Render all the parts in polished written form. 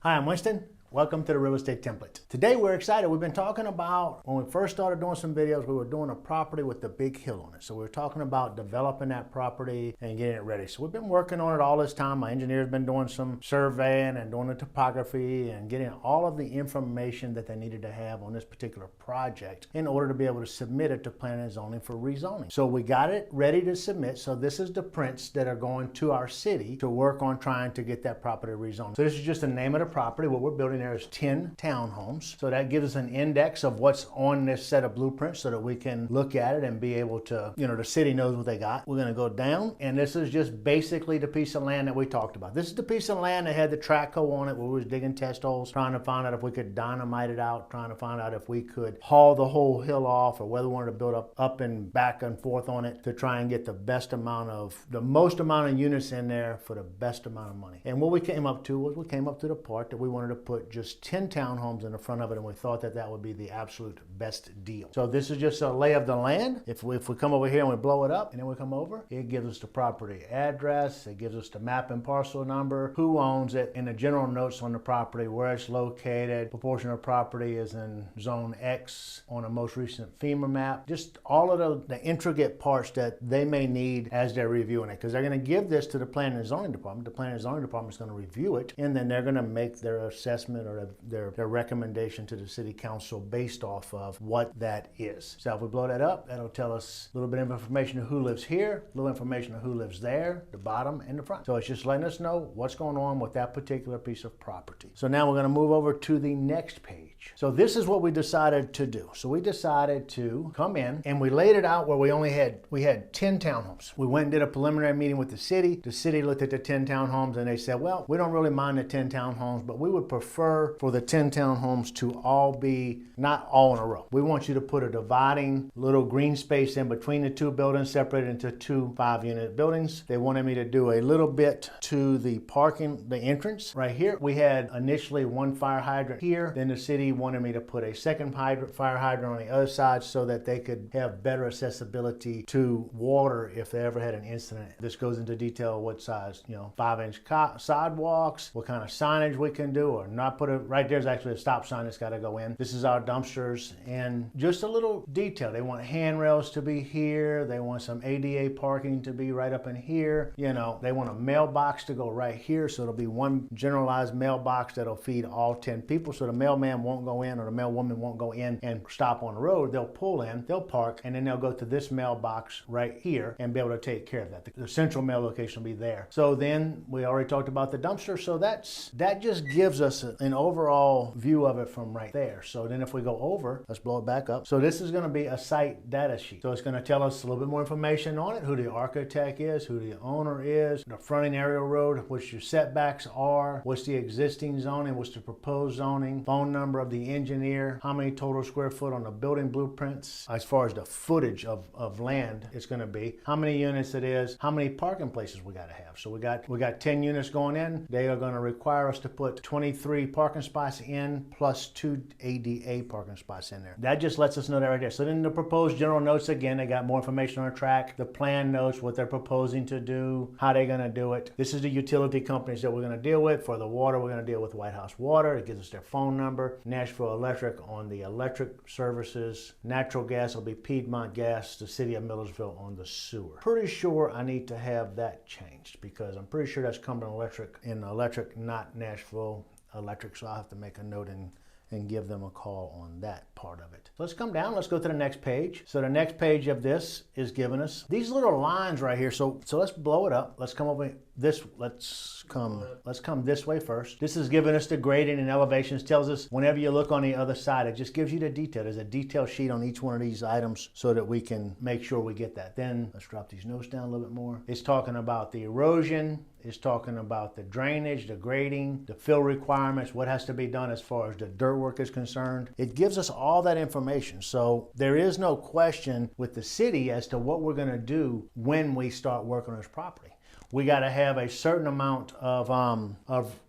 Hi, I'm Winston. Welcome to the Real Estate Template. Today we're excited. We've been talking about, when we first started doing some videos, we were doing a property with the big hill on it. So we were talking about developing that property and getting it ready. So we've been working on it all this time. My engineer's been doing some surveying and doing the topography and getting all of the information that they needed to have on this particular project in order to be able to submit it to planning and zoning for rezoning. So we got it ready to submit. So this is the prints that are going to our city to work on trying to get that property rezoned. So this is just the name of the property. What we're building there is 10 townhomes. So that gives us an index of what's on this set of blueprints so that we can look at it and be able to, the city knows what they got. We're gonna go down, and this is just basically the piece of land that we talked about. This is the piece of land that had the track hoe on it where we was digging test holes, trying to find out if we could dynamite it out, trying to find out if we could haul the whole hill off or whether we wanted to build up and back and forth on it to try and get the most amount of units in there for the best amount of money. And what we came up to was we came up to the part that we wanted to put just 10 townhomes in the front of it, and we thought that that would be the absolute best deal. So this is just a lay of the land. If we come over here and we blow it up and then we come over, it gives us the property address, it gives us the map and parcel number, who owns it, and the general notes on the property, where it's located, proportion of property is in zone X on a most recent FEMA map, just all of the intricate parts that they may need as they're reviewing it, because they're going to give this to the planning and zoning department. The planning and zoning department is going to review it, and then they're going to make their assessment or their recommendation to the city council based off of what that is. So if we blow that up, that'll tell us a little bit of information of who lives here, a little information of who lives there, the bottom and the front. So it's just letting us know what's going on with that particular piece of property. So now we're going to move over to the next page. So this is what we decided to do. So we decided to come in and we laid it out where we had 10 townhomes. We went and did a preliminary meeting with the city. The city looked at the 10 townhomes and they said, well, we don't really mind the 10 townhomes, but we would prefer for the 10 townhomes to all be not all in a row. We want you to put a dividing little green space in between the two buildings, separated into two 5-unit buildings. They wanted me to do a little bit to the entrance right here. We had initially one fire hydrant here. Then the city wanted me to put a second fire hydrant on the other side so that they could have better accessibility to water if they ever had an incident. This goes into detail what size, 5-inch sidewalks, what kind of signage we can do or not put it right there's actually a stop sign that's got to go in. This is our dumpsters, and just a little detail. They want handrails to be here. They want some ADA parking to be right up in here. They want a mailbox to go right here, so it'll be one generalized mailbox that'll feed all 10 people, so the mailman won't go in or the mailwoman won't go in and stop on the road. They'll pull in, they'll park, and then they'll go to this mailbox right here and be able to take care of that. The central mail location will be there. So then we already talked about the dumpster, so that just gives us an overall view of it from right there. So then if we go over, let's blow it back up. So this is going to be a site data sheet. So it's going to tell us a little bit more information on it, who the architect is, who the owner is, the fronting aerial road, what your setbacks are, what's the existing zoning, what's the proposed zoning, phone number of the engineer, how many total square foot on the building blueprints, as far as the footage of land it's going to be, how many units it is, how many parking places we got to have. So we got 10 units going in. They are going to require us to put 23 parking spots in plus 2 ADA parking spots in there. That just lets us know that right there. So then the proposed general notes, again, they got more information on the track. The plan notes what they're proposing to do, how they're going to do it. This is the utility companies that we're going to deal with. For the water, we're going to deal with White House Water. It gives us their phone number. Nashville Electric on the electric services. Natural gas will be Piedmont Gas, the city of Millersville on the sewer. Pretty sure I need to have that changed because I'm pretty sure that's Cumberland Electric in electric, not Nashville Electric. So I'll have to make a note and give them a call on that part of it. So let's come down, let's go to the next page. So the next page of this is giving us these little lines right here. So let's blow it up. Let's come over this, let's come this way first. This is giving us the grading and elevations, tells us whenever you look on the other side, it just gives you the detail. There's a detail sheet on each one of these items so that we can make sure we get that. Then let's drop these notes down a little bit more. It's talking about the erosion, it's talking about the drainage, the grading, the fill requirements, what has to be done as far as the dirt work is concerned. It gives us all that information. So there is no question with the city as to what we're going to do when we start working on this property. we got to have a certain amount of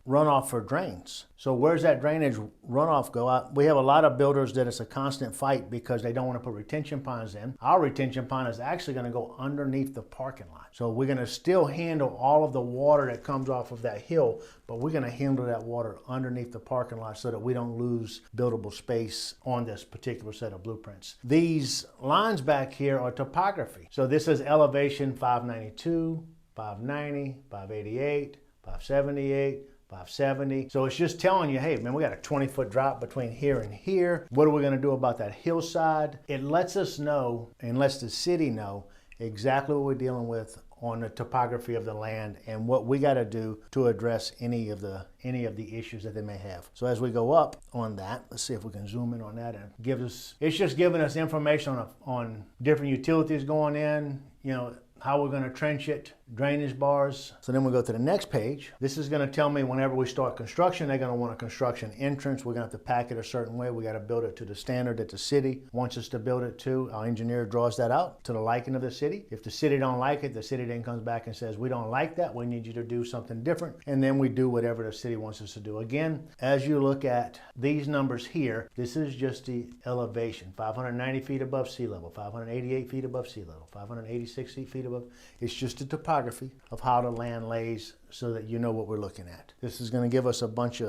runoff for drains. So where's that drainage runoff go out? We have a lot of builders that it's a constant fight because they don't want to put retention ponds in. Our retention pond is actually going to go underneath the parking lot. So we're going to still handle all of the water that comes off of that hill, but we're going to handle that water underneath the parking lot so that we don't lose buildable space on this particular set of blueprints. These lines back here are topography. So this is elevation 592, 590, 588, 578, 570. So it's just telling you, hey, man, we got a 20-foot drop between here and here. What are we going to do about that hillside? It lets us know and lets the city know exactly what we're dealing with on the topography of the land and what we got to do to address any of the issues that they may have. So as we go up on that, let's see if we can zoom in on that, and it's just giving us information on different utilities going in, you know, how we're going to trench it, drainage bars. So then we go to the next page. This is going to tell me whenever we start construction, they're going to want a construction entrance. We're going to have to pack it a certain way. We got to build it to the standard that the city wants us to build it to. Our engineer draws that out to the liking of the city. If the city don't like it, the city then comes back and says, we don't like that. We need you to do something different. And then we do whatever the city wants us to do. Again, as you look at these numbers here, this is just the elevation, 590 feet above sea level, 588 feet above sea level, 586 feet above. It's just the topography of how the land lays so that you know what we're looking at. This is going to give us a bunch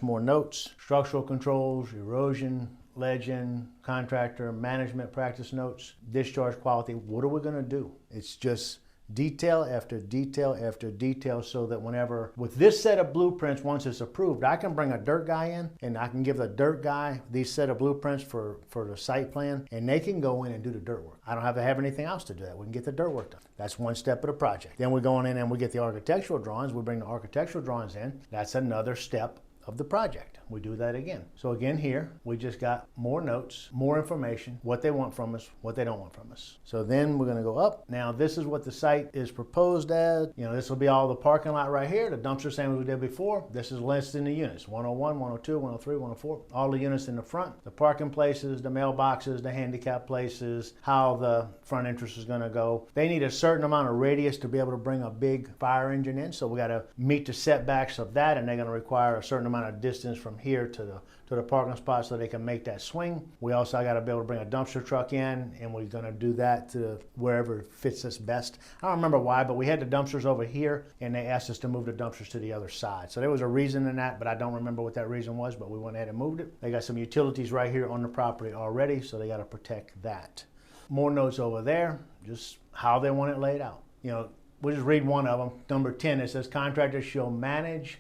more notes. Structural controls, erosion, legend, contractor, management practice notes, discharge quality. What are we going to do? It's just detail after detail after detail so that whenever, with this set of blueprints, once it's approved, I can bring a dirt guy in and I can give the dirt guy these set of blueprints for the site plan, and they can go in and do the dirt work. I don't have to have anything else to do that. We can get the dirt work done. That's one step of the project. Then we're going in and we get the architectural drawings. We bring the architectural drawings in. That's another step of the project. We do that again. So again here, we just got more notes, more information, what they want from us, what they don't want from us. So then we're gonna go up. Now this is what the site is proposed as. You know, this will be all the parking lot right here, the dumpster same as we did before. This is listed in the units, 101, 102, 103, 104, all the units in the front, the parking places, the mailboxes, the handicap places, how the front entrance is gonna go. They need a certain amount of radius to be able to bring a big fire engine in, so we gotta meet the setbacks of that, and they're gonna require a certain amount of distance from here to the parking spot so they can make that swing. We also got to be able to bring a dumpster truck in, and we're going to do that to wherever it fits us best. I don't remember why, but we had the dumpsters over here and they asked us to move the dumpsters to the other side. So there was a reason in that, but I don't remember what that reason was, but we went ahead and moved it. They got some utilities right here on the property already, so they got to protect that. More notes over there, just how they want it laid out. You know, we'll just read one of them. Number 10, it says contractors shall manage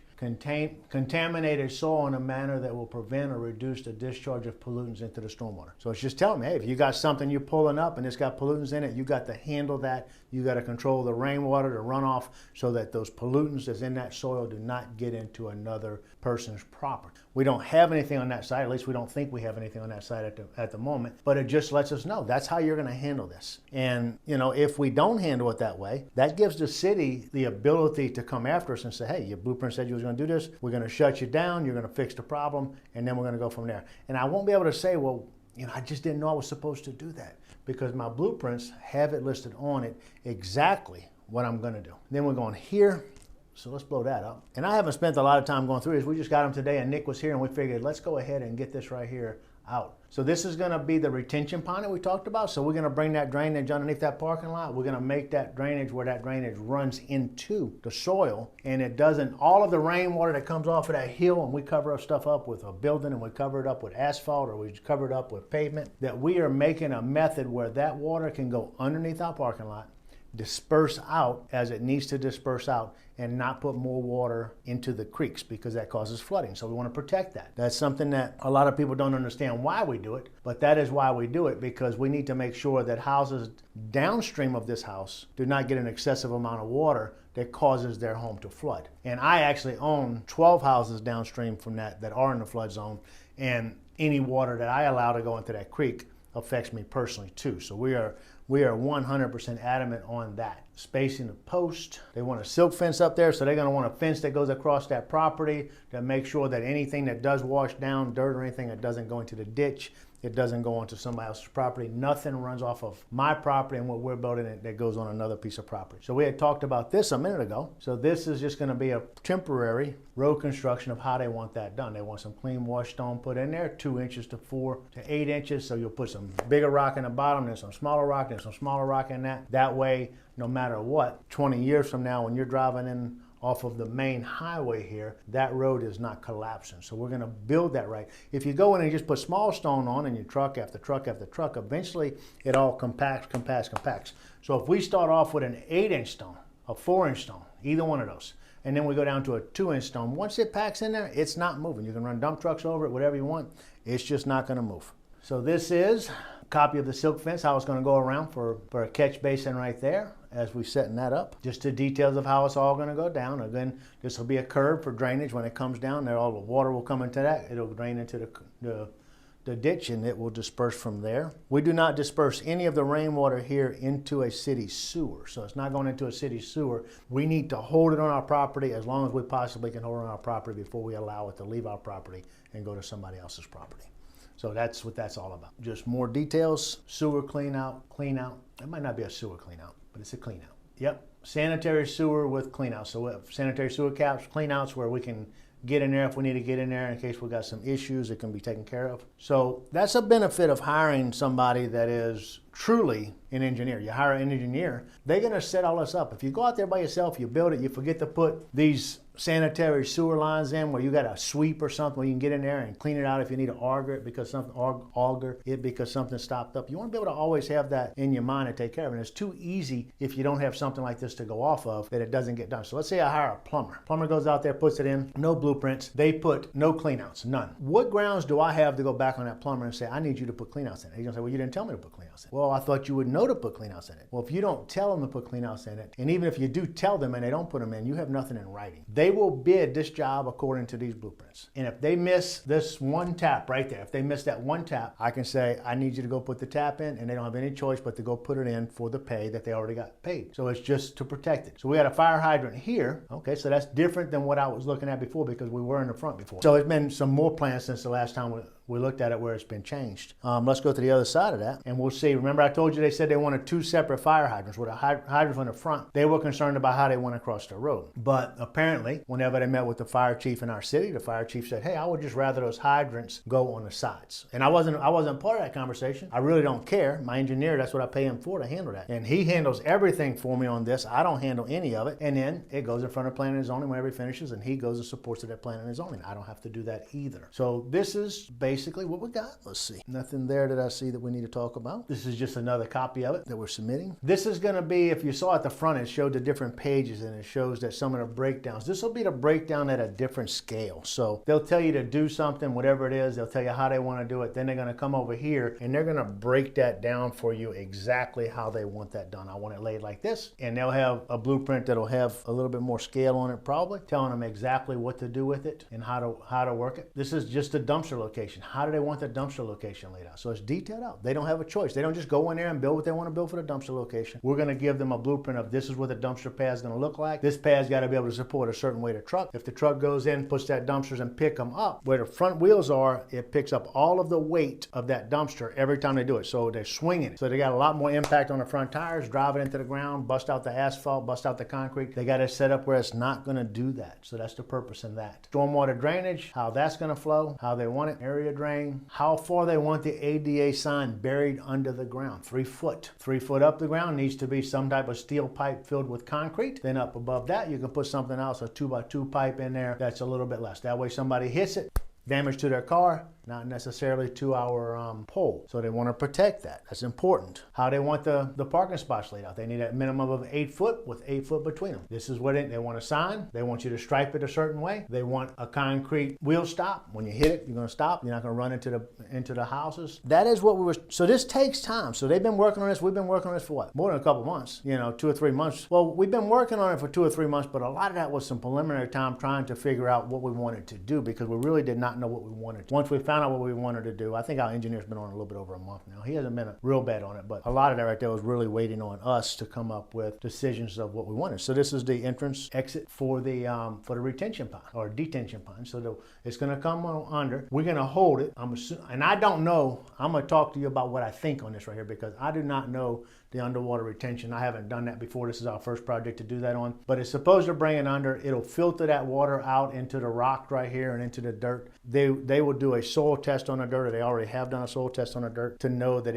contaminated soil in a manner that will prevent or reduce the discharge of pollutants into the stormwater. So it's just telling me, hey, if you got something you're pulling up and it's got pollutants in it, you got to handle that. You got to control the rainwater, the runoff, so that those pollutants that's in that soil do not get into another person's property. We don't have anything on that site, at least we don't think we have anything on that site at the moment, but it just lets us know that's how you're going to handle this. And you know, if we don't handle it that way, that gives the city the ability to come after us and say, hey, your blueprint said you was going to do this, we're going to shut you down, you're going to fix the problem, and then we're going to go from there. And I won't be able to say, well, you know, I just didn't know I was supposed to do that, because my blueprints have it listed on it exactly what I'm going to do. Then we're going here. So let's blow that up. And I haven't spent a lot of time going through this. We just got them today and Nick was here and we figured let's go ahead and get this right here out. So this is gonna be the retention pond that we talked about. So we're gonna bring that drainage underneath that parking lot. We're gonna make that drainage where that drainage runs into the soil, and it doesn't, all of the rainwater that comes off of that hill, and we cover stuff up with a building and we cover it up with asphalt or we cover it up with pavement, that we are making a method where that water can go underneath our parking lot, disperse out as it needs to disperse out, and not put more water into the creeks, because that causes flooding. So we want to protect that. That's something that a lot of people don't understand why we do it, but that is why we do it, because we need to make sure that houses downstream of this house do not get an excessive amount of water that causes their home to flood. And I actually own 12 houses downstream from that are in the flood zone, and any water that I allow to go into that creek affects me personally too. So we are 100% adamant on that. Spacing the post. They want a silk fence up there, so they're going to want a fence that goes across that property to make sure that anything that does wash down, dirt or anything that doesn't go into the ditch, it doesn't go onto somebody else's property. Nothing runs off of my property and what we're building that goes on another piece of property. So we had talked about this a minute ago. So this is just going to be a temporary road construction of how they want that done. They want some clean wash stone put in there, 2 inches to 4 to 8 inches. So you'll put some bigger rock in the bottom, then some smaller rock, then some smaller rock in that. That way, no matter what, 20 years from now when you're driving in off of the main highway here, that road is not collapsing. So we're gonna build that right. If you go in and just put small stone on and you truck after truck after truck, eventually it all compacts. So if we start off with an 8-inch stone, a 4-inch stone, either one of those, and then we go down to a 2-inch stone, once it packs in there, it's not moving. You can run dump trucks over it, whatever you want, it's just not gonna move. So this is a copy of the silk fence, how it's gonna go around for a catch basin right there as we're setting that up. Just the details of how it's all gonna go down. Again, this will be a curb for drainage. When it comes down there, all the water will come into that. It'll drain into the ditch and it will disperse from there. We do not disperse any of the rainwater here into a city sewer. So it's not going into a city sewer. We need to hold it on our property as long as we possibly can hold it on our property before we allow it to leave our property and go to somebody else's property. So that's what that's all about. Just more details, sewer clean out. It might not be a sewer clean out, but it's a clean out. Yep, sanitary sewer with clean out. So we have sanitary sewer caps, clean outs where we can get in there if we need to get in there in case we got some issues that can be taken care of. So that's a benefit of hiring somebody that is truly an engineer. You hire an engineer, they're gonna set all this up. If you go out there by yourself, you build it, you forget to put these sanitary sewer lines in where you got a sweep or something where you can get in there and clean it out if you need to auger it because something stopped up. You want to be able to always have that in your mind and take care of it. And it's too easy if you don't have something like this to go off of that it doesn't get done. So let's say I hire a plumber. Plumber goes out there, puts it in, no blueprints. They put no cleanouts, none. What grounds do I have to go back on that plumber and say, I need you to put cleanouts in it? He's gonna say, well, you didn't tell me to put cleanouts in it. Well, I thought you would know to put cleanouts in it. Well, if you don't tell them to put cleanouts in it, and even if you do tell them and they don't put them in, you have nothing in writing. They will bid this job according to these blueprints. And if they miss this one tap right there, if they miss that one tap, I can say, I need you to go put the tap in, and they don't have any choice but to go put it in for the pay that they already got paid. So it's just to protect it. So we had a fire hydrant here. Okay, so that's different than what I was looking at before because we were in the front before. So it's been some more plans since the last time we looked at it where it's been changed. Let's go to the other side of that and we'll see. Remember I told you they said they wanted 2 separate fire hydrants with a hydrant from the front. They were concerned about how they went across the road. But apparently, whenever they met with the fire chief in our city, the fire chief said, hey, I would just rather those hydrants go on the sides. And I wasn't part of that conversation. I really don't care. My engineer, that's what I pay him for to handle that. And he handles everything for me on this. I don't handle any of it. And then it goes in front of planning and zoning whenever he finishes and he goes and supports it at planning and zoning. I don't have to do that either. So this is basically what we got. Let's see. Nothing there that I see that we need to talk about. This is just another copy of it that we're submitting. This is going to be, if you saw at the front, it showed the different pages and it shows that some of the breakdowns. This will be the breakdown at a different scale. So they'll tell you to do something, whatever it is, they'll tell you how they want to do it. Then they're going to come over here and they're going to break that down for you exactly how they want that done. I want it laid like this. And they'll have a blueprint that'll have a little bit more scale on it probably, telling them exactly what to do with it and how to work it. This is just a dumpster location. How do they want the dumpster location laid out? So it's detailed out. They don't have a choice. They don't just go in there and build what they want to build for the dumpster location. We're going to give them a blueprint of this is what the dumpster pad is going to look like. This pad's got to be able to support a certain weight of truck. If the truck goes in, puts that dumpsters and pick them up, where the front wheels are, it picks up all of the weight of that dumpster every time they do it. So they're swinging it. So they got a lot more impact on the front tires, drive it into the ground, bust out the asphalt, bust out the concrete. They got it set up where it's not going to do that. So that's the purpose in that. Stormwater drainage, how that's going to flow, how they want it, area drain, how far they want the ADA sign buried under the ground. 3 foot. 3 foot up the ground needs to be some type of steel pipe filled with concrete. Then up above that, you can put something else, a 2x2 pipe in there that's a little bit less. That way somebody hits it, damage to their car, not necessarily to our pole. So they want to protect that. That's important. How they want the parking spots laid out. They need a minimum of 8 foot with 8 foot between them. This is what they want a sign. They want you to stripe it a certain way. They want a concrete wheel stop. When you hit it, you're going to stop. You're not going to run into the houses. That is what we were, so this takes time. So they've been working on this. We've been working on this for what? More than a couple months, 2 or 3 months. Well, we've been working on it for 2 or 3 months, but a lot of that was some preliminary time trying to figure out what we wanted to do because we really did not not know what we wanted. Once we found out what we wanted to do, I think our engineer's been on a little bit over a month now. He hasn't been real bad on it, but a lot of that right there was really waiting on us to come up with decisions of what we wanted. So this is the entrance exit for the retention pond or detention pond. So it's going to come on under. We're going to hold it. And I don't know. I'm going to talk to you about what I think on this right here because I do not know the underwater retention. I haven't done that before. This is our first project to do that on. But it's supposed to bring it under. It'll filter that water out into the rock right here and into the dirt. They will do a soil test on the dirt, or they already have done a soil test on the dirt to know that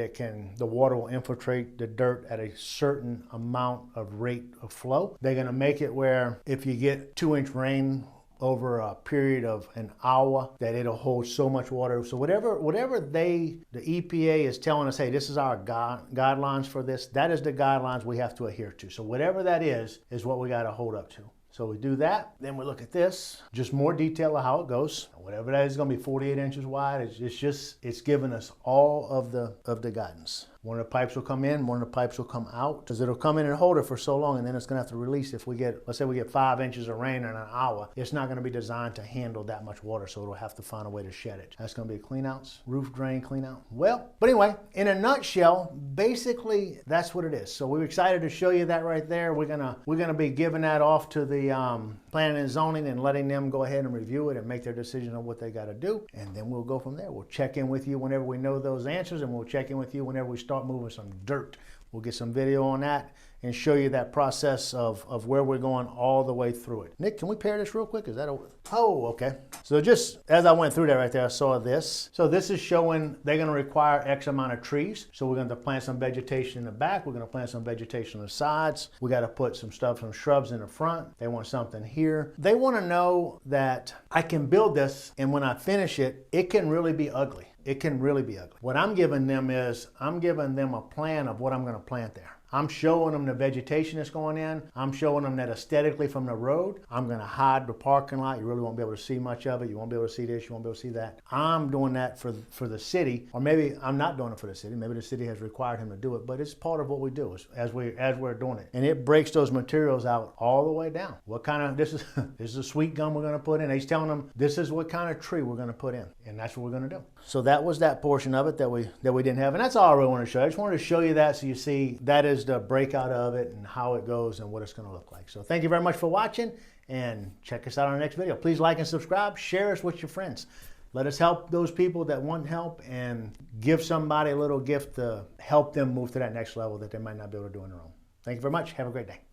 the water will infiltrate the dirt at a certain amount of rate of flow. They're going to make it where if you get 2-inch rain over a period of an hour, that it'll hold so much water. So whatever the EPA is telling us, hey, this is our guidelines for this, that is the guidelines we have to adhere to. So whatever that is what we got to hold up to. So we do that, then we look at this, just more detail of how it goes. Whatever that is going to be 48 inches wide. It's giving us all of the guidance. One of the pipes will come in, one of the pipes will come out, because it'll come in and hold it for so long, and then it's going to have to release. If we get, let's say we get 5 inches of rain in an hour, it's not going to be designed to handle that much water, so it'll have to find a way to shed it. That's going to be clean outs, roof drain clean out. Well, but anyway, in a nutshell, basically that's what it is. So we're excited to show you that right there. We're gonna be giving that off to the planning and zoning and letting them go ahead and review it and make their decision on what they got to do, and then we'll go from there. We'll check in with you whenever we know those answers, and we'll check in with you whenever we start moving some dirt. We'll get some video on that and show you that process of where we're going all the way through it. Nick, can we pair this real quick? Is that oh, okay. So just as I went through that right there, I saw this. So this is showing they're going to require X amount of trees. So we're going to plant some vegetation in the back. We're going to plant some vegetation on the sides. We got to put some shrubs in the front. They want something here. They want to know that I can build this, and when I finish it, it can really be ugly. It can really be ugly. What I'm giving them is, I'm giving them a plan of what I'm going to plant there. I'm showing them the vegetation that's going in. I'm showing them that aesthetically from the road. I'm going to hide the parking lot. You really won't be able to see much of it. You won't be able to see this. You won't be able to see that. I'm doing that for the city, or maybe I'm not doing it for the city. Maybe the city has required him to do it, but it's part of what we do as we're doing it. And it breaks those materials out all the way down. What kind of, this is a sweet gum we're going to put in. He's telling them this is what kind of tree we're going to put in, and that's what we're going to do. So that was that portion of it that we didn't have, and that's all I really wanted to show you. I just wanted to show you that so you see that is the breakout of it and how it goes and what it's going to look like. So thank you very much for watching, and check us out on the next video. Please like and subscribe. Share us with your friends. Let us help those people that want help, and give somebody a little gift to help them move to that next level that they might not be able to do on their own. Thank you very much. Have a great day.